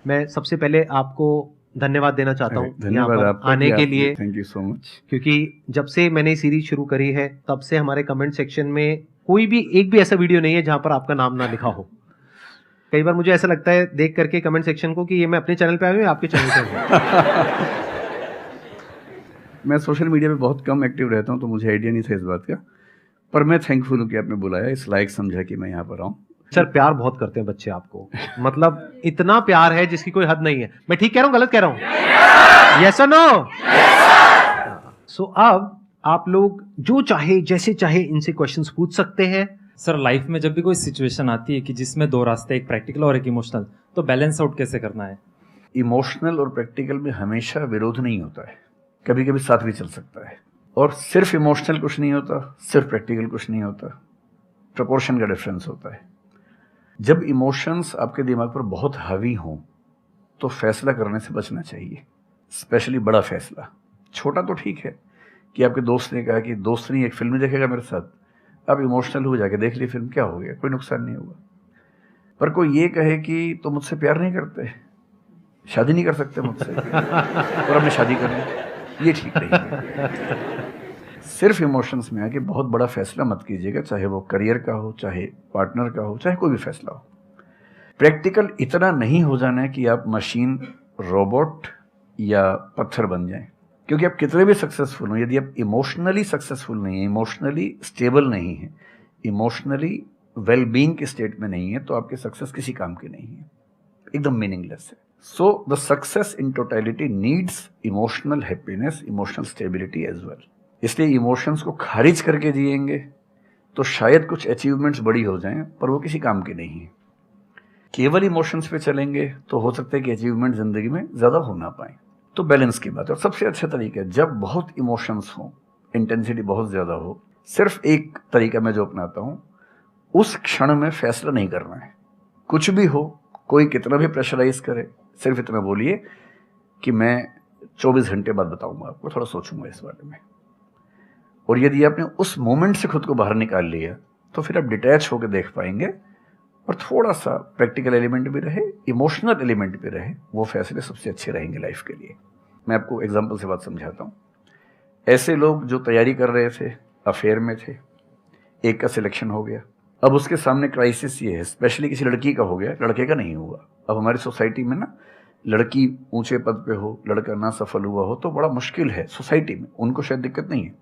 मैं सबसे पहले आपको धन्यवाद देना चाहता हूँ धन्यवाद आपका आने के लिए। Thank you so much. क्योंकि जब से मैंने सीरीज शुरू करी है तब से हमारे कमेंट सेक्शन में कोई भी एक भी ऐसा वीडियो नहीं है जहां पर आपका नाम ना लिखा हो। कई बार मुझे ऐसा लगता है देख करके कमेंट सेक्शन को कि ये मैं अपने चैनल पे आया हूँ या आपके चैनल पे हूँ। मैं सोशल मीडिया पे बहुत कम एक्टिव रहता हूँ तो मुझे आइडिया नहीं था इस बात का, पर मैं थैंकफुल हूँ कि आपने बुलाया, इस लायक समझा कि मैं यहाँ पर आऊँ। सर प्यार बहुत करते हैं बच्चे आपको, मतलब इतना प्यार है जिसकी कोई हद नहीं है। मैं ठीक कह रहा हूँ गलत कह रहा हूँ? यस और नो? सो अब आप लोग जो चाहे जैसे चाहे इनसे क्वेश्चंस पूछ सकते हैं। सर लाइफ में जब भी कोई सिचुएशन आती है कि जिसमें दो रास्ते, एक प्रैक्टिकल और एक इमोशनल, तो बैलेंस आउट कैसे करना है? इमोशनल और प्रैक्टिकल में हमेशा विरोध नहीं होता है, कभी कभी साथ भी चल सकता है। और सिर्फ इमोशनल कुछ नहीं होता, सिर्फ प्रैक्टिकल कुछ नहीं होता, प्रपोर्शन का डिफरेंस होता है। जब इमोशंस आपके दिमाग पर बहुत हावी हों तो फैसला करने से बचना चाहिए, स्पेशली बड़ा फैसला। छोटा तो ठीक है कि आपके दोस्त ने कहा कि दोस्त नहीं एक फिल्म देखेगा मेरे साथ, आप इमोशनल हो जाके देख ली फिल्म, क्या हो गया, कोई नुकसान नहीं होगा। पर कोई ये कहे कि तो मुझसे प्यार नहीं करते, शादी नहीं कर सकते मुझसे और हमने शादी कर ली, ये ठीक नहीं है। सिर्फ इमोशंस में आके बहुत बड़ा फैसला मत कीजिएगा, चाहे वो करियर का हो, चाहे पार्टनर का हो, चाहे कोई भी फैसला हो। प्रैक्टिकल इतना नहीं हो जाना है कि आप मशीन, रोबोट या पत्थर बन जाएं। क्योंकि आप कितने भी सक्सेसफुल हो, यदि आप इमोशनली सक्सेसफुल नहीं है, इमोशनली स्टेबल नहीं है, इमोशनली वेलबींग के स्टेट में नहीं है, तो आपकी सक्सेस किसी काम की नहीं है, एकदम मीनिंगलेस है। So the success in totality needs emotional happiness, emotional stability as well. इसलिए इमोशंस को खारिज करके जिएंगे तो शायद कुछ अचीवमेंट्स बड़ी हो जाएं, पर वो किसी काम की नहीं है। केवल इमोशंस पे चलेंगे तो हो सकता है कि अचीवमेंट जिंदगी में ज्यादा हो ना पाए। तो बैलेंस की बात है। और सबसे अच्छा तरीका है, जब बहुत इमोशंस हो, इंटेंसिटी बहुत ज्यादा हो, सिर्फ एक तरीका मैं जो अपनाता हूं, उस क्षण में फैसला नहीं करना है। कुछ भी हो, कोई कितना भी प्रेशराइज करे, सिर्फ इतना बोलिए कि मैं 24 घंटे बाद बताऊंगा आपको, थोड़ा सोचूंगा इस बारे में। और यदि आपने उस मोमेंट से खुद को बाहर निकाल लिया तो फिर आप डिटैच होकर देख पाएंगे, और थोड़ा सा प्रैक्टिकल एलिमेंट भी रहे, इमोशनल एलिमेंट भी रहे, वो फैसले सबसे अच्छे रहेंगे लाइफ के लिए। मैं आपको एग्जांपल से बात समझाता हूँ। ऐसे लोग जो तैयारी कर रहे थे, अफेयर में थे, एक का सिलेक्शन हो गया, अब उसके सामने क्राइसिस ये है, स्पेशली किसी लड़की का हो गया, लड़के का नहीं हुआ। अब हमारी सोसाइटी में ना, लड़की ऊंचे पद पे हो, लड़का ना सफल हुआ हो तो बड़ा मुश्किल है सोसाइटी में, उनको शायद दिक्कत नहीं है।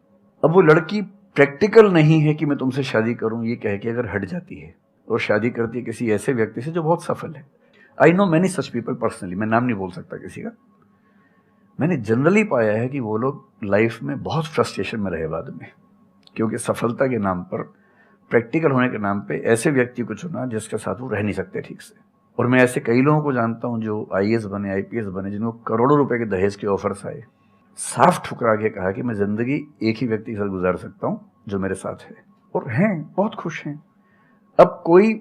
अब वो लड़की प्रैक्टिकल नहीं है कि मैं तुमसे शादी करूं, ये कह के अगर हट जाती है और शादी करती है किसी ऐसे व्यक्ति से जो बहुत सफल है। I know many such people personally, मैं नाम नहीं बोल सकता किसी का। मैंने जनरली पाया है कि वो लोग लाइफ में बहुत फ्रस्ट्रेशन में रहे बाद में, क्योंकि सफलता के नाम पर, प्रैक्टिकल होने के नाम पे ऐसे व्यक्ति को चुना जिसके साथ वो रह नहीं सकते ठीक से। और मैं ऐसे कई लोगों को जानता हूं जो IAS बने, IPS बने, जिनको करोड़ों रुपए के दहेज के ऑफर्स आए, साफ ठुकरा के कहा कि मैं जिंदगी एक ही व्यक्ति के साथ गुजार सकता हूं जो मेरे साथ है, और हैं, बहुत खुश हैं। अब कोई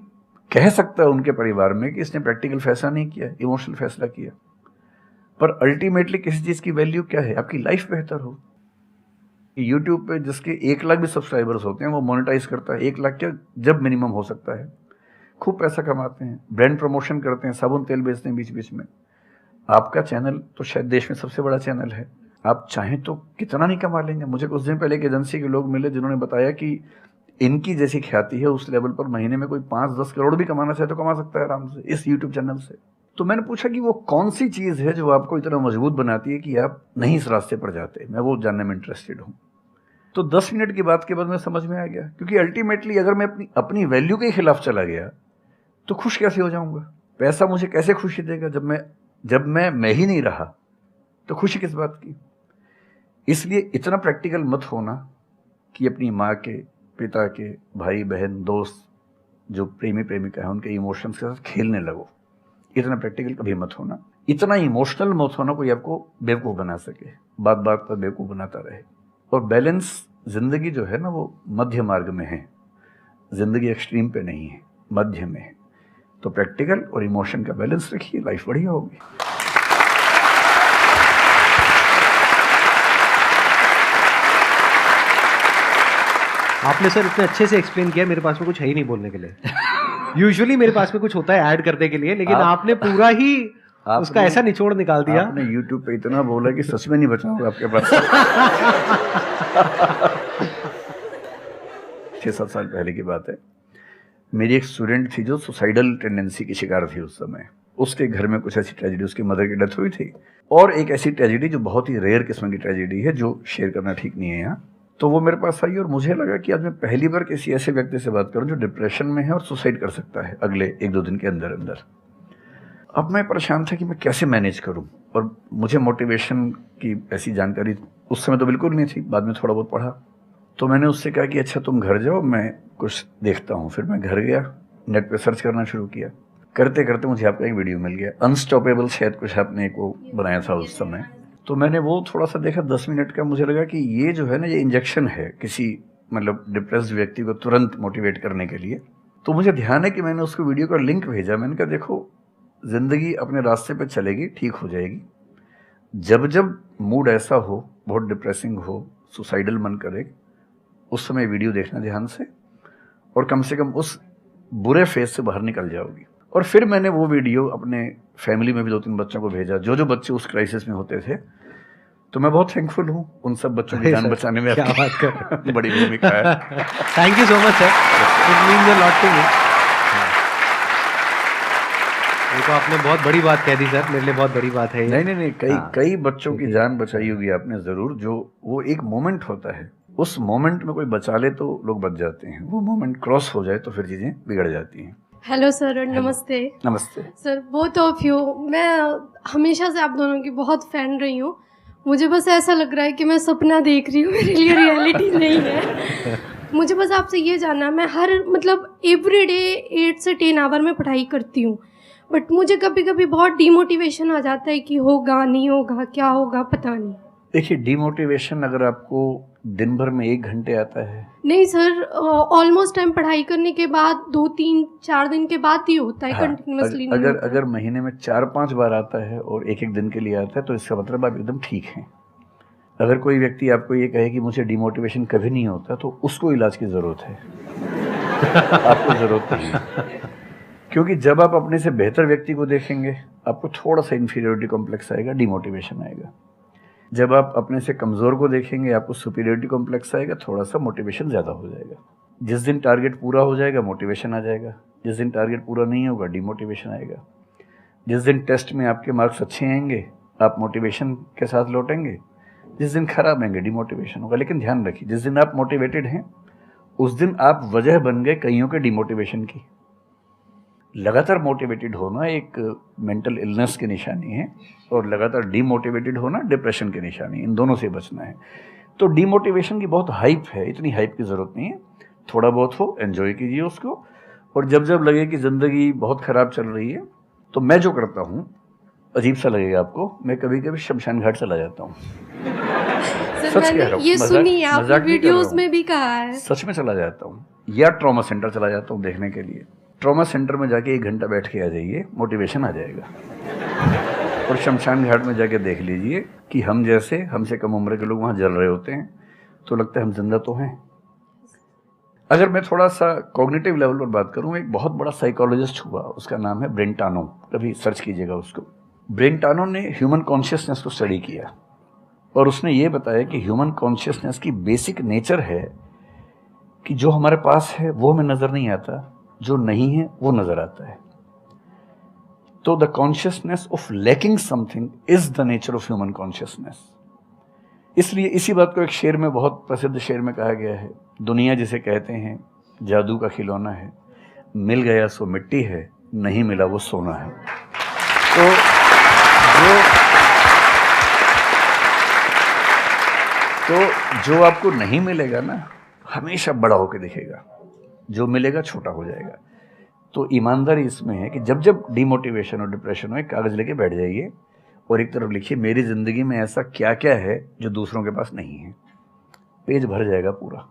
कह सकता है उनके परिवार में कि इसने प्रैक्टिकल फैसला नहीं किया, इमोशनल फैसला किया, पर अल्टीमेटली किसी चीज की वैल्यू क्या है? आपकी लाइफ बेहतर हो। यूट्यूब पे जिसके 1 लाख भी सब्सक्राइबर्स होते हैं वो मोनेटाइज करता है, 1 लाख क्या जब मिनिमम हो सकता है, खूब पैसा कमाते हैं, ब्रांड प्रमोशन करते हैं, साबुन तेल बेचते हैं बीच बीच में। आपका चैनल तो शायद देश में सबसे बड़ा चैनल है, आप चाहें तो कितना नहीं कमा लेंगे। मुझे कुछ दिन पहले एक एजेंसी के लोग मिले जिन्होंने बताया कि इनकी जैसी ख्याति है उस लेवल पर महीने में कोई 5-10 करोड़ भी कमाना चाहे तो कमा सकता है आराम से इस यूट्यूब चैनल से। तो मैंने पूछा कि वो कौन सी चीज है जो आपको इतना मजबूत बनाती है कि आप नहीं इस रास्ते पर जाते। मैं वो जानने में इंटरेस्टेड हूँ। तो 10 मिनट की बात के बाद मैं समझ में आ गया, क्योंकि अल्टीमेटली अगर मैं अपनी वैल्यू के खिलाफ चला गया तो खुश कैसे हो जाऊंगा? पैसा मुझे कैसे खुशी देगा जब मैं ही नहीं रहा? तो खुशी किस बात की? इसलिए इतना प्रैक्टिकल मत होना कि अपनी माँ के, पिता के, भाई बहन, दोस्त जो प्रेमी प्रेमिका है उनके इमोशंस के साथ खेलने लगो। इतना प्रैक्टिकल कभी मत होना, इतना इमोशनल मत होना कोई आपको बेवकूफ़ बना सके, बात बात पर बेवकूफ़ बनाता रहे। और बैलेंस जिंदगी जो है ना वो मध्य मार्ग में है, जिंदगी एक्सट्रीम पे नहीं है, मध्य में है। तो प्रैक्टिकल और इमोशन का बैलेंस रखिए, लाइफ बढ़िया होगी। आपने सर इतने अच्छे से एक्सप्लेन किया, मेरे पास में कुछ है ही नहीं बोलने के लिए। यूजुअली मेरे पास में कुछ होता है ऐड करने के लिए, लेकिन आपने पूरा ही उसका ऐसा निचोड़ निकाल दिया। आपने YouTube पे इतना बोला कि सच में नहीं बचा होगा आपके पास। 6-7 साल पहले की बात है, मेरी एक स्टूडेंट थी जो सुसाइडल टेंडेंसी की शिकार थी उस समय। उसके घर में कुछ ऐसी ट्रेजेडी, उसकी मदर की डेथ हुई थी, और एक ऐसी ट्रेजेडी जो बहुत ही रेयर किस्म की ट्रेजेडी है जो शेयर करना ठीक नहीं है यहाँ। तो वो मेरे पास आई और मुझे लगा कि आज मैं पहली बार किसी ऐसे व्यक्ति से बात करूं जो डिप्रेशन में है और सुसाइड कर सकता है अगले 1-2 दिन के अंदर अंदर। अब मैं परेशान था कि मैं कैसे मैनेज करूं, और मुझे मोटिवेशन की ऐसी जानकारी उस समय तो बिल्कुल नहीं थी, बाद में थोड़ा बहुत पढ़ा। तो मैंने उससे कहा कि अच्छा तुम घर जाओ, मैं कुछ देखता हूँ। फिर मैं घर गया, नेट पे सर्च करना शुरू किया। करते करते मुझे आपका एक वीडियो मिल गया, अनस्टॉपेबल, शायद कुछ आपने एक वो बनाया था उस समय। तो मैंने वो थोड़ा सा देखा, 10 मिनट का। मुझे लगा कि ये जो है ना, ये इंजेक्शन है किसी मतलब डिप्रेस्ड व्यक्ति को तुरंत मोटिवेट करने के लिए। तो मुझे ध्यान है कि मैंने उसको वीडियो का लिंक भेजा। मैंने कहा देखो, जिंदगी अपने रास्ते पे चलेगी, ठीक हो जाएगी। जब जब मूड ऐसा हो, बहुत डिप्रेसिंग हो, सुसाइडल मन करे, उस समय वीडियो देखना ध्यान से, और कम से कम उस बुरे फेज से बाहर निकल जाओगी। और फिर मैंने वो वीडियो अपने फैमिली में भी 2-3 बच्चों को भेजा, जो बच्चे उस क्राइसिस में होते थे। तो मैं बहुत थैंकफुल हूँ उन सब बच्चों की जान बचाने में क्या बात कर बड़ी भूमिका है। Thank you so much sir, it means a lot to me. ये तो आपने बहुत बड़ी बात कह दी सर, मेरे लिए बहुत बड़ी बात है ये। नहीं, कई बच्चों की जान बचाई होगी आपने जरूर। जो वो एक मोमेंट होता है, उस मोमेंट में कोई बचा ले तो लोग बच जाते हैं, वो मोमेंट क्रॉस हो जाए तो फिर चीजें बिगड़ जाती हैं। हेलो सर, नमस्ते। नमस्ते सर, बोथ ऑफ यू, मैं हमेशा से आप दोनों की बहुत फ़ैन रही हूँ। मुझे बस ऐसा लग रहा है कि मैं सपना देख रही हूँ, मेरे लिए रियलिटी नहीं है। मुझे बस आपसे ये जानना, मैं हर मतलब एवरी डे 8 से 10 आवर में पढ़ाई करती हूँ, बट मुझे कभी कभी बहुत डीमोटिवेशन आ जाता है कि होगा नहीं होगा, क्या होगा पता नहीं। देखिए, डीमोटिवेशन अगर आपको दिन भर में 1 घंटे आता है। नहीं सर, ऑलमोस्ट टाइम पढ़ाई करने के बाद 2-3-4 दिन के बाद ही होता है, कंटिन्यूअसली नहीं होता। अगर महीने में 4-5 बार आता है और 1-1 दिन के लिए आता है तो इसका मतलब आप एकदम ठीक हैं। अगर कोई व्यक्ति आपको ये कहे कि मुझे डीमोटिवेशन कभी नहीं होता, तो उसको इलाज की ज़रूरत है। आपको ज़रूरत नहीं है, क्योंकि जब आप अपने से बेहतर व्यक्ति को देखेंगे आपको थोड़ा सा इन्फीरियरिटी कॉम्प्लेक्स आएगा, डीमोटिवेशन आएगा। जब आप अपने से कमज़ोर को देखेंगे आपको सुपीरियरिटी कॉम्प्लेक्स आएगा, थोड़ा सा मोटिवेशन ज़्यादा हो जाएगा। जिस दिन टारगेट पूरा हो जाएगा मोटिवेशन आ जाएगा, जिस दिन टारगेट पूरा नहीं होगा डीमोटिवेशन आएगा। जिस दिन टेस्ट में आपके मार्क्स अच्छे आएंगे आप मोटिवेशन के साथ लौटेंगे, जिस दिन खराब आएंगे डीमोटिवेशन होगा। लेकिन ध्यान रखिए, जिस दिन आप मोटिवेटेड हैं उस दिन आप वजह बन गए कईयों के डीमोटिवेशन की। लगातार मोटिवेटेड होना एक मेंटल इलनेस की निशानी है, और लगातार डीमोटिवेटेड होना डिप्रेशन की निशानी है। इन दोनों से बचना है। तो डीमोटिवेशन की बहुत हाइप है, इतनी हाइप की ज़रूरत नहीं है। थोड़ा बहुत हो, एंजॉय कीजिए उसको, और जब जब लगे कि ज़िंदगी बहुत ख़राब चल रही है तो मैं जो करता हूँ, अजीब सा लगेगा आपको, मैं कभी कभी शमशान घाट चला जाता हूँ। सच कह रहा हूँ, ये सुनी है आपने, वीडियोस में भी कहा है। सच में चला जाता हूँ, या ट्रॉमा सेंटर चला जाता हूँ देखने के लिए। ट्रॉमा सेंटर में जाके 1 घंटा बैठ के आ जाइए, मोटिवेशन आ जाएगा। और शमशान घाट में जाके देख लीजिए कि हम जैसे हमसे कम उम्र के लोग वहाँ जल रहे होते हैं, तो लगता है हम जिंदा तो हैं। अगर मैं थोड़ा सा कॉग्निटिव लेवल पर बात करूँ, एक बहुत बड़ा साइकोलॉजिस्ट हुआ, उसका नाम है ब्रेंटानो, कभी सर्च कीजिएगा उसको। ब्रेंटानो ने ह्यूमन कॉन्शियसनेस को स्टडी किया, और उसने ये बताया कि ह्यूमन कॉन्शियसनेस की बेसिक नेचर है कि जो हमारे पास है वो हमें नज़र नहीं आता, जो नहीं है वो नज़र आता है। तो the consciousness of lacking something is the nature of human consciousness. इसलिए इसी बात को एक शेर में, बहुत प्रसिद्ध शेर में कहा गया है, दुनिया जिसे कहते हैं जादू का खिलौना है, मिल गया सो मिट्टी है, नहीं मिला वो सोना है। तो जो आपको नहीं मिलेगा ना, हमेशा बड़ा होकर दिखेगा, जो मिलेगा छोटा हो जाएगा। तो ईमानदारी इसमें है कि जब जब डिमोटिवेशन और डिप्रेशन हो, एक कागज़ लेके बैठ जाइए और एक तरफ लिखिए मेरी ज़िंदगी में ऐसा क्या क्या है जो दूसरों के पास नहीं है। पेज भर जाएगा पूरा।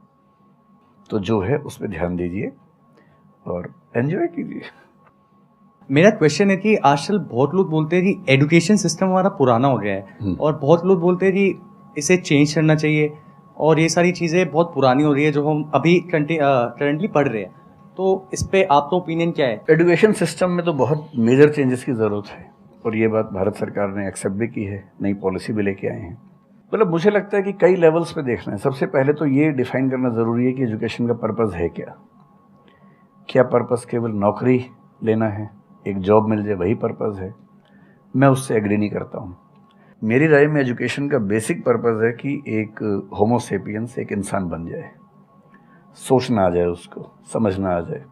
तो जो है उस पर ध्यान दीजिए और एंजॉय कीजिए। मेरा क्वेश्चन है कि आजकल बहुत लोग बोलते हैं कि एजुकेशन सिस्टम हमारा पुराना हो गया है और बहुत लोग बोलते हैं कि इसे चेंज करना चाहिए और ये सारी चीज़ें बहुत पुरानी हो रही है जो हम अभी करंटली पढ़ रहे हैं। तो इस पे आपका ओपिनियन क्या है? एजुकेशन सिस्टम में तो बहुत मेजर चेंजेस की ज़रूरत है और ये बात भारत सरकार ने एक्सेप्ट भी की है, नई पॉलिसी भी लेके आए हैं। मतलब मुझे लगता है कि कई लेवल्स पे देखना है। सबसे पहले तो ये डिफाइन करना ज़रूरी है कि एजुकेशन का पर्पज़ है क्या। क्या पर्पज़ केवल नौकरी लेना है, एक जॉब मिल जाए, वही पर्पज़ है? मैं उससे एग्री नहीं करता हूँ। मेरी राय में एजुकेशन का बेसिक पर्पज़ है कि एक होमो सेपियंस एक इंसान बन जाए, सोचना आ जाए, उसको समझना आ जाए।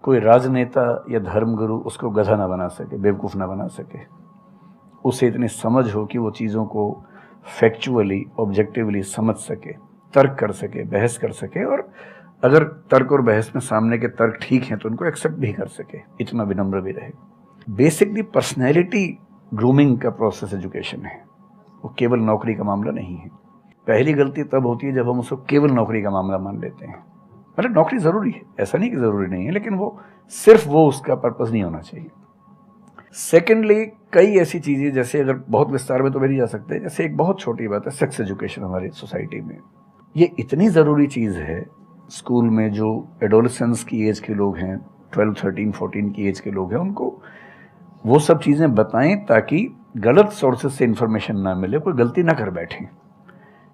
कोई राजनेता या धर्मगुरु उसको गधा ना बना सके, बेवकूफ़ ना बना सके। उसे इतनी समझ हो कि वो चीज़ों को फैक्चुअली, ऑब्जेक्टिवली समझ सके, तर्क कर सके, बहस कर सके और अगर तर्क और बहस में सामने के तर्क ठीक हैं तो उनको एक्सेप्ट भी कर सके, इतना विनम्र भी रहे। बेसिकली पर्सनैलिटी ग्रूमिंग का प्रोसेस एजुकेशन है, वो केवल नौकरी का मामला नहीं है। पहली गलती तब होती है जब हम उसको केवल नौकरी का मामला मान लेते हैं। मतलब नौकरी ज़रूरी है, ऐसा नहीं कि ज़रूरी नहीं है, लेकिन वो सिर्फ वो उसका पर्पज़ नहीं होना चाहिए। सेकेंडली, कई ऐसी चीज़ें जैसे अगर बहुत विस्तार में तो मेरी जा सकते हैं, जैसे एक बहुत छोटी बात है सेक्स एजुकेशन हमारी सोसाइटी में। ये इतनी ज़रूरी चीज़ है। स्कूल में जो एडोलेसेंस की एज के लोग हैं, 12, 13, 14 की एज के लोग हैं, उनको वो सब चीज़ें बताएं ताकि गलत सोर्सेज से इन्फॉर्मेशन ना मिले, कोई गलती ना कर बैठें।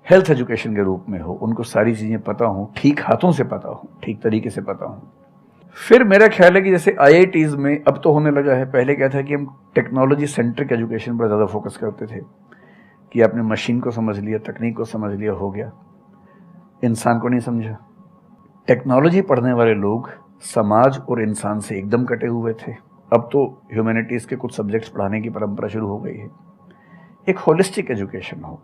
हेल्थ एजुकेशन के रूप में हो, उनको सारी चीज़ें पता हों, ठीक हाथों से पता हो, ठीक तरीके से पता हो। फिर मेरा ख्याल है कि जैसे IITs में अब तो होने लगा है, पहले क्या था कि हम टेक्नोलॉजी सेंट्रिक एजुकेशन पर ज़्यादा फोकस करते थे कि आपने मशीन को समझ लिया, तकनीक को समझ लिया, हो गया, इंसान को नहीं समझा। टेक्नोलॉजी पढ़ने वाले लोग समाज और इंसान से एकदम कटे हुए थे। अब तो ह्यूमैनिटीज़ के कुछ सब्जेक्ट्स पढ़ाने की परंपरा शुरू हो गई है। एक होलिस्टिक एजुकेशन हो।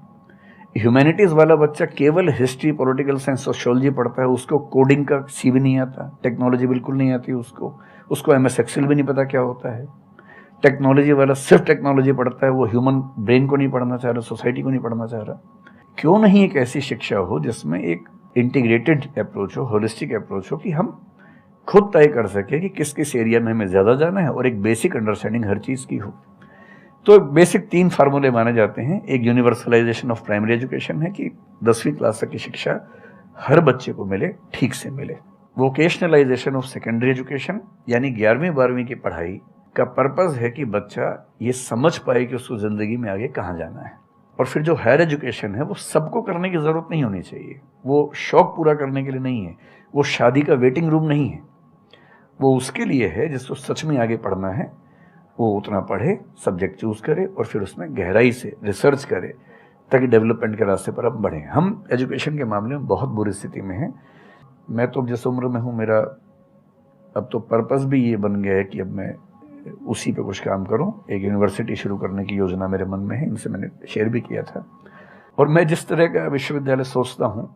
ह्यूमैनिटीज़ वाला बच्चा केवल हिस्ट्री, पॉलिटिकल साइंस, सोशियोलॉजी पढ़ता है, उसको कोडिंग का सी भी नहीं आता, टेक्नोलॉजी बिल्कुल नहीं आती उसको MS एक्सेल भी नहीं पता क्या होता है। टेक्नोलॉजी वाला सिर्फ टेक्नोलॉजी पढ़ता है, वो ह्यूमन ब्रेन को नहीं पढ़ना चाह रहा, सोसाइटी को नहीं पढ़ना चाह रहा। क्यों नहीं एक ऐसी शिक्षा हो जिसमें एक इंटीग्रेटेड अप्रोच हो, होलिस्टिक अप्रोच हो कि हम खुद तय कर सके कि किस किस एरिया में हमें ज़्यादा जाना है और एक बेसिक अंडरस्टैंडिंग हर चीज़ की हो। तो बेसिक 3 फार्मूले माने जाते हैं। एक यूनिवर्सलाइजेशन ऑफ प्राइमरी एजुकेशन है कि 10वीं क्लास तक की शिक्षा हर बच्चे को मिले, ठीक से मिले। वोकेशनलाइजेशन ऑफ सेकेंडरी एजुकेशन यानी 11वीं 12वीं की पढ़ाई का पर्पज़ है कि बच्चा ये समझ पाए कि उसको ज़िंदगी में आगे कहाँ जाना है। और फिर जो हायर एजुकेशन है वो सबको करने की ज़रूरत नहीं होनी चाहिए, वो शौक पूरा करने के लिए नहीं है, वो शादी का वेटिंग रूम नहीं है, वो उसके लिए है जिसको सच में आगे पढ़ना है। वो उतना पढ़े, सब्जेक्ट चूज़ करे और फिर उसमें गहराई से रिसर्च करे ताकि डेवलपमेंट के रास्ते पर अब बढ़ें। हम एजुकेशन के मामले में बहुत बुरी स्थिति में हैं। मैं तो जिस उम्र में हूँ, मेरा अब तो पर्पज़ भी ये बन गया है कि अब मैं उसी पे कुछ काम करूं। एक यूनिवर्सिटी शुरू करने की योजना मेरे मन में है, इनसे मैंने शेयर भी किया था। और मैं जिस तरह का विश्वविद्यालय सोचता हूं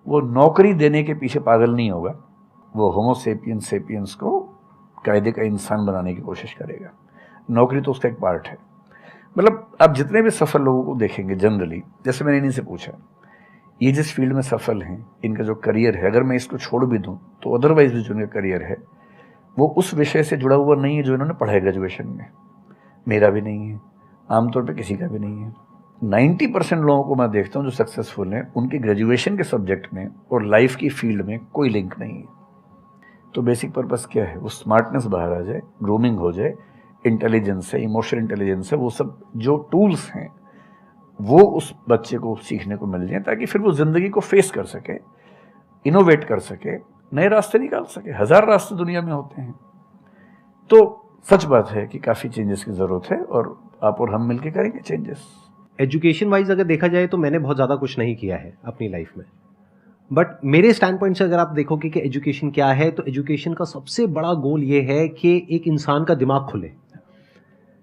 वो नौकरी देने के पीछे पागल नहीं होगा, वो होमो सेपियंस को कायदे का इंसान बनाने की कोशिश करेगा। नौकरी तो उसका एक पार्ट है। मतलब आप जितने भी सफल लोगों को देखेंगे जनरली, जैसे मैंने इन्हीं से पूछा, ये जिस फील्ड में सफल हैं, इनका जो करियर है, अगर मैं इसको छोड़ भी दूं तो अदरवाइज भी जो इनका करियर है वो उस विषय से जुड़ा हुआ नहीं है जो इन्होंने पढ़ा है ग्रेजुएशन में। मेरा भी नहीं है, आमतौर पे किसी का भी नहीं है। 90% लोगों को मैं देखता हूँ जो सक्सेसफुल हैं, उनके ग्रेजुएशन के सब्जेक्ट में और लाइफ की फील्ड में कोई लिंक नहीं है। तो बेसिक पर्पस क्या है? वो स्मार्टनेस बाहर आ जाए, ग्रूमिंग हो जाए, इंटेलिजेंस है, इमोशनल इंटेलिजेंस है, वो सब जो टूल्स हैं वो उस बच्चे को सीखने को मिल जाए ताकि फिर वो ज़िंदगी को फेस कर सके, इनोवेट कर सके, नए रास्ते निकाल सके। 1000 रास्ते दुनिया में होते हैं। तो सच बात है कि काफ़ी चेंजेस की ज़रूरत है और आप और हम मिलकर करेंगे चेंजेस। एजुकेशन वाइज अगर देखा जाए तो मैंने बहुत ज़्यादा कुछ नहीं किया है अपनी लाइफ में, बट मेरे स्टैंड पॉइंट से अगर आप देखोगे कि एजुकेशन क्या है, तो एजुकेशन का सबसे बड़ा गोल ये है कि एक इंसान का दिमाग खुले,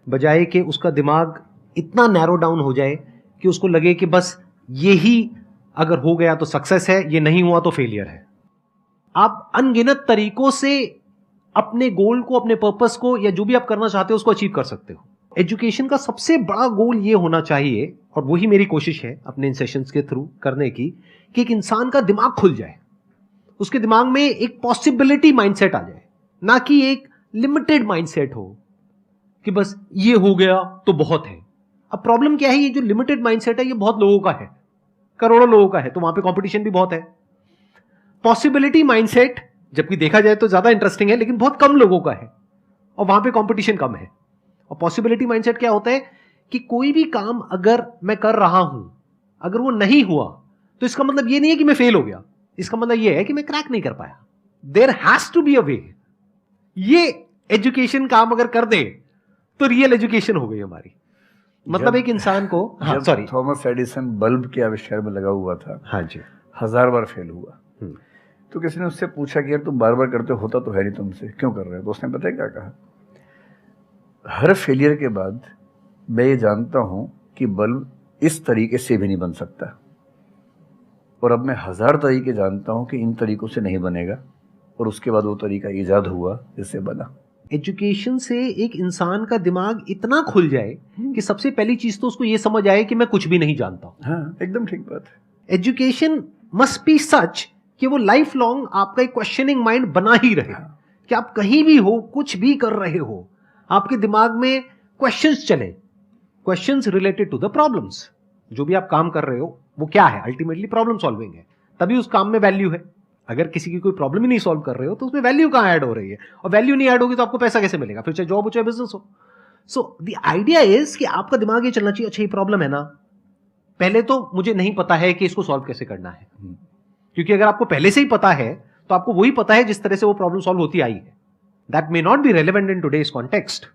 बजाय कि उसका दिमाग इतना नैरो डाउन हो जाए कि उसको लगे कि बस यही अगर हो गया तो सक्सेस है, ये नहीं हुआ तो फेलियर है। आप अनगिनत तरीकों से अपने गोल को, अपने पर्पस को, या जो भी आप करना चाहते हो उसको अचीव कर सकते हो। एजुकेशन का सबसे बड़ा गोल ये होना चाहिए, और वही मेरी कोशिश है अपने इन सेशंस के थ्रू करने की, कि एक इंसान का दिमाग खुल जाए, उसके दिमाग में एक पॉसिबिलिटी माइंडसेट आ जाए, ना कि एक लिमिटेड माइंडसेट हो कि बस ये हो गया तो बहुत है। अब प्रॉब्लम क्या है, ये जो लिमिटेड माइंडसेट है ये बहुत लोगों का है, करोड़ों लोगों का है, तो वहां पे कंपटीशन भी बहुत है। पॉसिबिलिटी माइंडसेट जबकि देखा जाए तो ज्यादा इंटरेस्टिंग है, लेकिन बहुत कम लोगों का है और वहां पे कंपटीशन कम है। और पॉसिबिलिटी माइंडसेट क्या होता है कि कोई भी काम अगर मैं कर रहा हूं, अगर वो नहीं हुआ तो इसका मतलब ये नहीं है कि मैं फेल हो गया, इसका मतलब ये है कि मैं क्रैक नहीं कर पाया। There has to be a way. ये एजुकेशन काम अगर कर दे तो रियल एजुकेशन हो गई हमारी। मतलब एक इंसान को, हाँ सॉरी, थॉमस एडिसन बल्ब के आविष्कार में लगा हुआ था, हाँ जी, 1000 बार फेल हुआ। तो किसी ने उससे पूछा कि यार तुम बार बार करते हो, होता तो है नहीं तुमसे, क्यों कर रहे हो? तो उसने पता है क्या कहा, हर फेलियर के बाद मैं ये जानता हूं कि बल्ब इस तरीके से भी नहीं बन सकता, और अब मैं 1000 तरीके जानता हूं कि इन तरीकों से नहीं बनेगा, और उसके बाद वो तरीका ईजाद हुआ जिससे बना। एजुकेशन से एक इंसान का दिमाग इतना खुल जाए कि सबसे पहली चीज तो उसको ये समझ आए कि मैं कुछ भी नहीं जानता हूं। हाँ, एकदम ठीक बात है। एजुकेशन मस्ट बी सच कि वो लाइफ लॉन्ग आपका एक क्वेश्चनिंग माइंड बना ही रहे, कि आप कहीं भी हो, कुछ भी कर रहे हो, आपके दिमाग में क्वेश्चंस चले, questions related to the problems. जो भी आप काम कर रहे हो वो क्या है, अल्टीमेटली प्रॉब्लम सॉल्विंग है, तभी उस काम में वैल्यू है। अगर किसी की कोई प्रॉब्लम ही नहीं सॉल्व कर रहे हो तो उसमें वैल्यू कहां ऐड हो रही है, और वैल्यू नहीं ऐड होगी तो आपको पैसा कैसे मिलेगा, फिर चाहे जॉब हो चाहे बिजनेस हो। सो द आइडिया इज कि आपका दिमाग ये चलना चाहिए, अच्छा ये प्रॉब्लम है ना, पहले तो मुझे नहीं पता है कि इसको सॉल्व कैसे करना है, क्योंकि अगर आपको पहले से ही पता है तो आपको वही पता है जिस तरह से वो प्रॉब्लम सॉल्व होती आई है। That may not be relevant in today's context,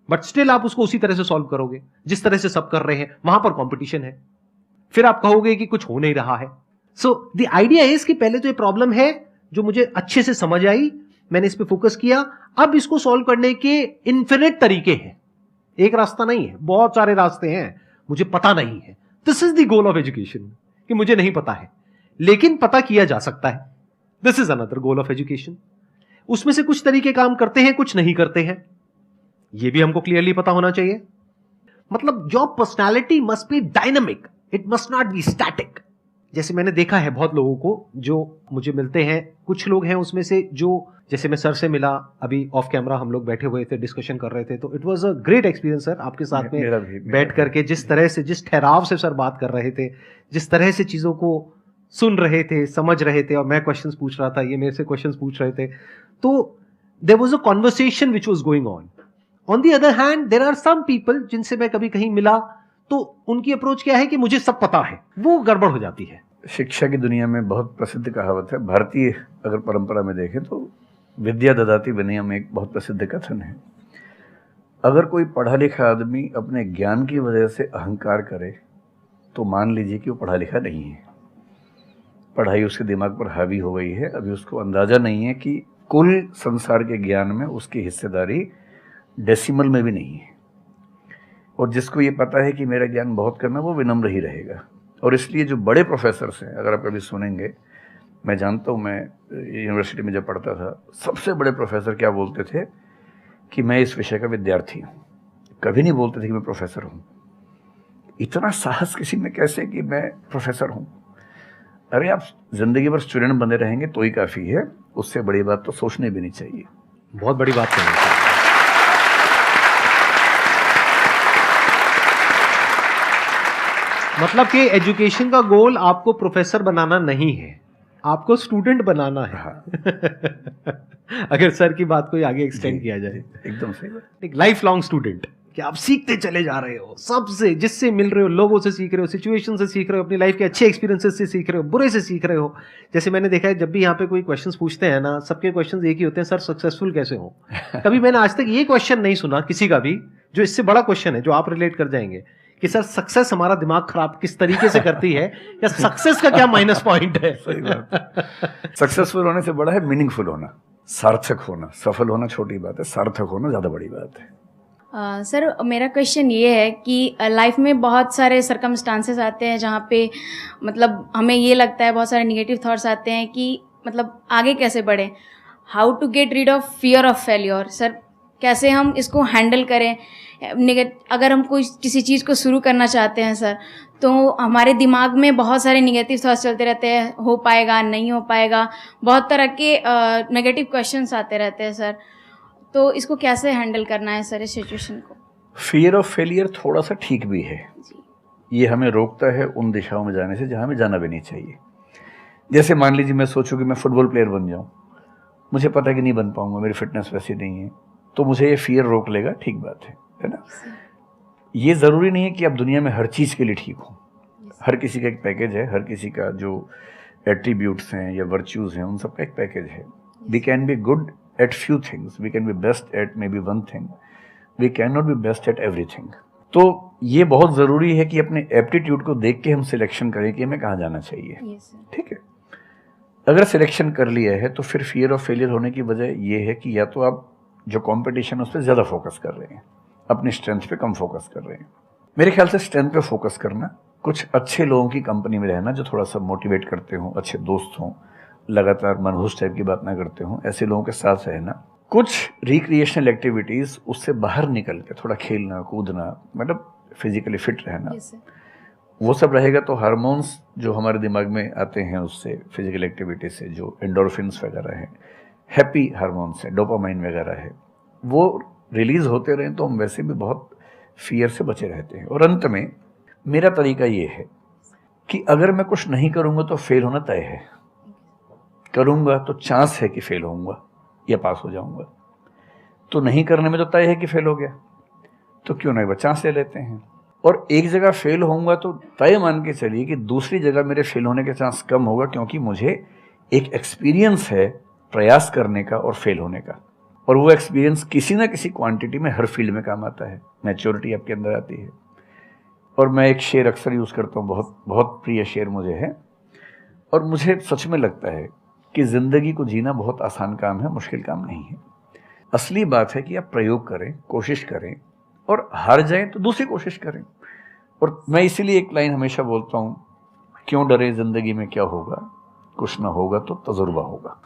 but still आप उसको उसी तरह से सॉल्व करोगे जिस तरह से सब कर रहे हैं। वहां पर कंपटीशन है, फिर आप कहोगे कि कुछ हो नहीं रहा है। सो द आइडिया इज कि पहले तो ये प्रॉब्लम है जो मुझे अच्छे से समझ आई, मैंने इस पे फोकस किया, अब इसको सॉल्व करने के इन्फिनिट तरीके हैं, एक रास्ता नहीं है, बहुत सारे रास्ते हैं, मुझे पता नहीं है। This is the goal of education, कि मुझे नहीं पता है लेकिन पता किया जा सकता है। This is another goal of education. उसमें से कुछ तरीके काम करते हैं, कुछ नहीं करते हैं, यह भी हमको क्लियरली पता होना चाहिए। मतलब your personality must be dynamic, it must not be static. जैसे मैंने देखा है बहुत लोगों को जो मुझे मिलते हैं, कुछ लोग हैं उसमें से जो, जैसे मैं सर से मिला, अभी ऑफ कैमरा हम लोग बैठे हुए थे, डिस्कशन कर रहे थे, तो it was a great experience sir, आपके साथ में बैठ करके जिस तरह से, जिस ठहराव से सर बात कर रहे थे, जिस तरह से चीजों को सुन रहे थे, समझ रहे थे, और मैं क्वेश्चंस पूछ रहा था, ये मेरे से क्वेश्चंस पूछ रहे थे, तो there was a conversation which was going on. On the other hand there are some people जिनसे मैं कभी कहीं मिला तो उनकी अप्रोच क्या है कि मुझे सब पता है, वो गड़बड़ हो जाती है। शिक्षा की दुनिया में बहुत प्रसिद्ध कहावत है, भारतीय अगर परंपरा में देखें तो विद्या ददाति विनयम एक बहुत प्रसिद्ध कथन है। अगर कोई पढ़ा लिखा आदमी अपने ज्ञान की वजह से अहंकार करे तो मान लीजिए कि वो पढ़ा लिखा नहीं है, पढ़ाई उसके दिमाग पर हावी हो गई है, अभी उसको अंदाजा नहीं है कि कुल संसार के ज्ञान में उसकी हिस्सेदारी डेसिमल में भी नहीं है। और जिसको ये पता है कि मेरा ज्ञान बहुत कम है वो विनम्र ही रहेगा। और इसलिए जो बड़े प्रोफेसर्स हैं, अगर आप कभी सुनेंगे, मैं जानता हूँ, मैं यूनिवर्सिटी में जब पढ़ता था, सबसे बड़े प्रोफेसर क्या बोलते थे कि मैं इस विषय का विद्यार्थी हूँ, कभी नहीं बोलते थे कि मैं प्रोफेसर हूँ। इतना साहस किसी में कैसे कि मैं प्रोफेसर हूँ? अरे आप जिंदगी भर स्टूडेंट बने रहेंगे तो ही काफ़ी है, उससे बड़ी बात तो सोचने भी नहीं चाहिए। बहुत बड़ी बात है। मतलब कि एजुकेशन का गोल आपको प्रोफेसर बनाना नहीं है, आपको स्टूडेंट बनाना है। अगर सर की बात को आगे एक्सटेंड किया जाए, एकदम सही बात। एक लाइफ लॉन्ग स्टूडेंट, कि आप सीखते चले जा रहे हो, सबसे जिससे मिल रहे हो, लोगों से सीख रहे हो, सिचुएशन से सीख रहे हो, अपनी लाइफ के अच्छे एक्सपीरियंसेस से सीख रहे हो, बुरे से सीख रहे हो। जैसे मैंने देखा है जब भी यहाँ पे कोई क्वेश्चंस पूछते हैं ना, सबके क्वेश्चंस एक ही होते हैं, सर सक्सेसफुल कैसे हो। कभी मैंने आज तक ये क्वेश्चन नहीं सुना किसी का भी जो इससे बड़ा क्वेश्चन है, जो आप रिलेट कर जाएंगे कि सर सक्सेस हमारा दिमाग खराब किस तरीके से करती है, या सक्सेस का क्या माइनस पॉइंट है। सही बात। सक्सेसफुल होने से बड़ा है मीनिंगफुल होना, सार्थक होना। सफल होना छोटी बात है, सार्थक होना ज़्यादा बड़ी बात है। सर मेरा क्वेश्चन ये है कि लाइफ में बहुत सारे सर्कमस्टांसेस आते हैं जहाँ पे मतलब हमें ये लगता है, बहुत सारे नेगेटिव थॉट्स आते हैं कि मतलब आगे कैसे बढ़े। How to get rid of fear of failure sir, कैसे हम इसको हैंडल करें। अगर हम कोई किसी चीज़ को शुरू करना चाहते हैं सर, तो हमारे दिमाग में बहुत सारे निगेटिव थॉट्स चलते रहते हैं, हो पाएगा नहीं हो पाएगा, बहुत तरह के नेगेटिव क्वेश्चंस आते रहते हैं सर। तो इसको कैसे हैंडल करना है सर इस सिचुएशन को? फियर ऑफ फेलियर थोड़ा सा ठीक भी है, ये हमें रोकता है उन दिशाओं में जाने से जहाँ हमें जाना भी नहीं चाहिए। जैसे मान लीजिए मैं सोचूं कि मैं फुटबॉल प्लेयर बन जाऊं, मुझे पता है कि नहीं बन पाऊंगा, मेरी फिटनेस वैसी नहीं है, तो मुझे ये फियर रोक लेगा, ठीक बात है ना। ये ज़रूरी नहीं है कि आप दुनिया में हर चीज़ के लिए ठीक हो। हर किसी का एक पैकेज है, हर किसी का जो एट्रीब्यूट्स हैं या वर्च्यूज़ हैं उन सब का एक पैकेज है। We can be good at few things, we can be best at maybe one thing, we can not be best at everything. तो ये बहुत ज़रूरी है कि अपने एप्टीट्यूड को देख के हम सिलेक्शन करें कि हमें कहाँ जाना चाहिए। ठीक है, अगर सिलेक्शन कर लिया है तो फिर फियर ऑफ फेलियर होने की वजह ये है कि या तो आप जो कंपटीशन है उस पर ज़्यादा फोकस कर रहे हैं, अपनी स्ट्रेंथ पे कम फोकस कर रहे हैं। मेरे ख्याल से स्ट्रेंथ पे फोकस करना, कुछ अच्छे लोगों की कंपनी में रहना जो थोड़ा सा मोटिवेट करते हों, अच्छे दोस्त हों, लगातार मनहूस टाइप की बात ना करते हों, ऐसे लोगों के साथ रहना, कुछ रिक्रिएशनल एक्टिविटीज़ उससे बाहर निकल के थोड़ा खेलना कूदना, मतलब फिजिकली फिट रहना, वो सब रहेगा तो हार्मोन्स जो हमारे दिमाग में आते हैं उससे, फिजिकल एक्टिविटी से, जो एंडोर्फिन्स वगैरह हैं, हैप्पी हार्मोन्स है, डोपामाइन वगैरह है, वो रिलीज होते रहें तो हम वैसे भी बहुत फियर से बचे रहते हैं। और अंत में मेरा तरीका ये है कि अगर मैं कुछ नहीं करूँगा तो फेल होना तय है, करूँगा तो चांस है कि फेल होऊंगा या पास हो जाऊँगा, तो नहीं करने में तो तय है कि फेल हो गया, तो क्यों ना एक बार चांस ले लेते हैं। और एक जगह फेल होऊंगा तो तय मान के चलिए कि दूसरी जगह मेरे फेल होने के चांस कम होगा, क्योंकि मुझे एक एक्सपीरियंस है प्रयास करने का और फेल होने का, और वो एक्सपीरियंस किसी ना किसी क्वांटिटी में हर फील्ड में काम आता है, मैच्योरिटी आपके अंदर आती है। और मैं एक शेर अक्सर यूज़ करता हूँ, बहुत बहुत प्रिय शेर मुझे है, और मुझे सच में लगता है कि ज़िंदगी को जीना बहुत आसान काम है, मुश्किल काम नहीं है। असली बात है कि आप प्रयोग करें, कोशिश करें, और हार जाएं तो दूसरी कोशिश करें। और मैं इसीलिए एक लाइन हमेशा बोलता हूँ, क्यों डरे ज़िंदगी में क्या होगा, कुछ ना होगा तो तजुर्बा होगा।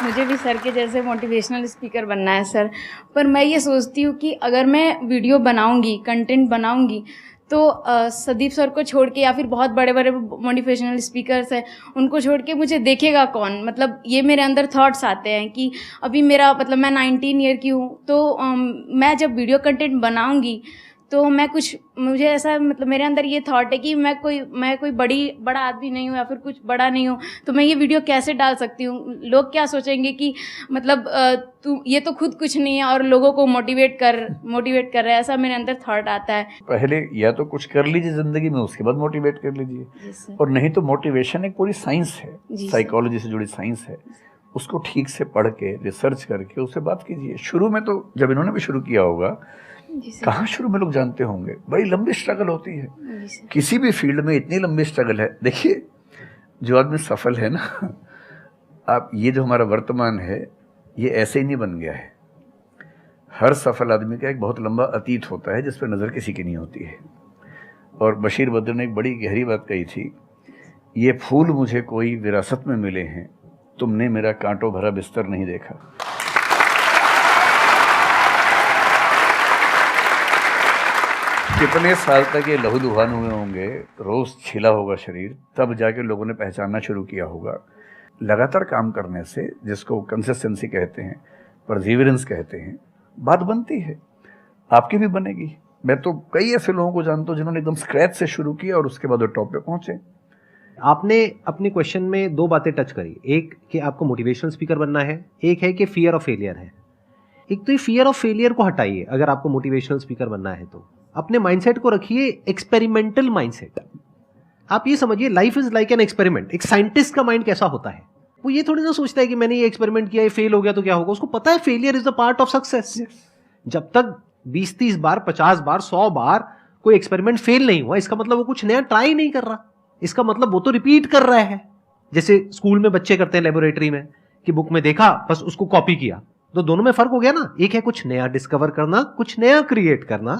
मुझे भी सर के जैसे मोटिवेशनल स्पीकर बनना है सर, पर मैं ये सोचती हूँ कि अगर मैं वीडियो बनाऊँगी, कंटेंट बनाऊँगी, तो संदीप सर को छोड़ के या फिर बहुत बड़े बड़े मोटिवेशनल स्पीकर्स हैं उनको छोड़ के मुझे देखेगा कौन। मतलब ये मेरे अंदर थॉट्स आते हैं कि अभी मेरा मतलब मैं 19 ईयर की हूँ, तो मैं जब वीडियो कंटेंट बनाऊँगी तो मुझे ऐसा मतलब मेरे अंदर ये थॉट है कि मैं कोई बड़ा आदमी नहीं हूँ या फिर कुछ बड़ा नहीं हूँ, तो मैं ये वीडियो कैसे डाल सकती हूँ, लोग क्या सोचेंगे कि मतलब तू ये तो खुद कुछ नहीं है और लोगों को मोटिवेट कर रहा है, ऐसा मेरे अंदर थॉट आता है। पहले या तो कुछ कर लीजिए ज़िंदगी में, उसके बाद मोटिवेट कर लीजिए, और नहीं तो मोटिवेशन एक पूरी साइंस है, साइकोलॉजी से जुड़ी साइंस है, उसको ठीक से पढ़ के रिसर्च करके उससे बात कीजिए। शुरू में तो जब इन्होंने भी शुरू किया होगा, कहाँ शुरू में लोग जानते होंगे, बड़ी लंबी स्ट्रगल होती है, किसी भी फील्ड में इतनी लंबी स्ट्रगल है। देखिए जो आदमी सफल है ना, आप ये जो हमारा वर्तमान है ये ऐसे ही नहीं बन गया है। हर सफल आदमी का एक बहुत लंबा अतीत होता है जिस पर नज़र किसी की नहीं होती है। और बशीर बद्र ने एक बड़ी गहरी बात कही थी, ये फूल मुझे कोई विरासत में मिले हैं, तुमने मेरा कांटों भरा बिस्तर नहीं देखा। कितने साल तक ये लहूलुहान हुए होंगे, रोज छिला होगा शरीर, तब जाके लोगों ने पहचानना शुरू किया होगा। लगातार काम करने से, जिसको कंसिस्टेंसी कहते हैं, परसिवरेंस कहते हैं, बात बनती है, आपकी भी बनेगी। मैं तो कई ऐसे लोगों को जानता हूँ जिन्होंने एकदम स्क्रैच से शुरू किया और उसके बाद वो टॉप पे पहुंचे। आपने अपने क्वेश्चन में दो बातें टच करी, एक कि आपको मोटिवेशनल स्पीकर बनना है, एक है कि फियर ऑफ फेलियर है। एक तो ये फियर ऑफ फेलियर को हटाइए, अगर आपको मोटिवेशनल स्पीकर बनना है तो अपने माइंडसेट को रखिए एक्सपेरिमेंटल माइंडसेट। आप ये समझिए life is like an experiment. एक साइंटिस्ट का माइंड कैसा होता है, वो ये थोड़ी ना सोचता है कि मैंने ये एक्सपेरिमेंट किया, ये फेल हो गया तो क्या होगा। उसको पता है failure is a part of success. जब तक 20-30 बार, 50 बार, 100 बार कोई एक्सपेरिमेंट फेल नहीं हुआ, इसका मतलब वो कुछ नया ट्राई नहीं कर रहा, इसका मतलब वो तो रिपीट कर रहा है। जैसे स्कूल में बच्चे करते हैं लेबोरेटरी में कि बुक में देखा बस उसको कॉपी किया, तो दोनों में फर्क हो गया ना। एक है कुछ नया डिस्कवर करना, कुछ नया क्रिएट करना,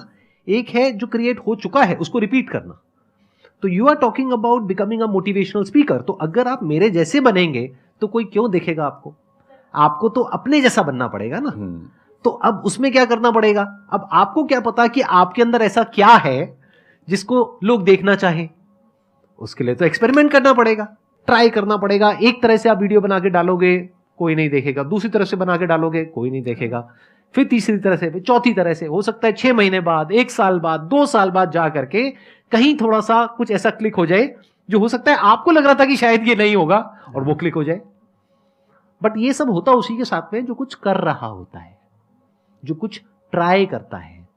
एक है जो क्रिएट हो चुका है उसको रिपीट करना। तो you are talking about becoming a motivational speaker. तो अगर आप मेरे जैसे बनेंगे तो कोई क्यों देखेगा आपको? आपको तो अपने जैसा बनना पड़ेगा ना। तो अब उसमें क्या करना पड़ेगा? अब आपको क्या पता कि आपके अंदर ऐसा क्या है जिसको लोग देखना चाहें? उसके लिए तो एक्सपेरिमेंट करना पड़ेगा, ट्राई करना पड़ेगा। एक तरह से आप वीडियो बना के डालोगे, कोई नहीं देखेगा। दूसरी तरह से बना के डालोगे, कोई नहीं देखेगा। फिर तीसरी तरह से, फिर चौथी तरह से। हो सकता है 6 महीने बाद, 1 साल बाद, 2 साल बाद जा करके कहीं थोड़ा सा कुछ ऐसा क्लिक हो जाए जो हो सकता है आपको लग रहा था कि शायद ये नहीं होगा और वो क्लिक हो जाए। बट ये सब होता उसी के साथ में जो कुछ कर रहा होता है, जो कुछ ट्राई करता है।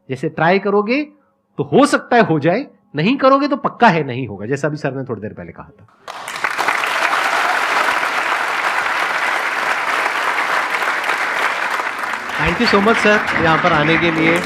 जैसे ट्राई करोगे तो हो सकता है हो जाए, नहीं करोगे तो पक्का है नहीं होगा, जैसा अभी सर ने थोड़ी देर पहले कहा था। Thank you so much sir, यहां पर आने के लिए।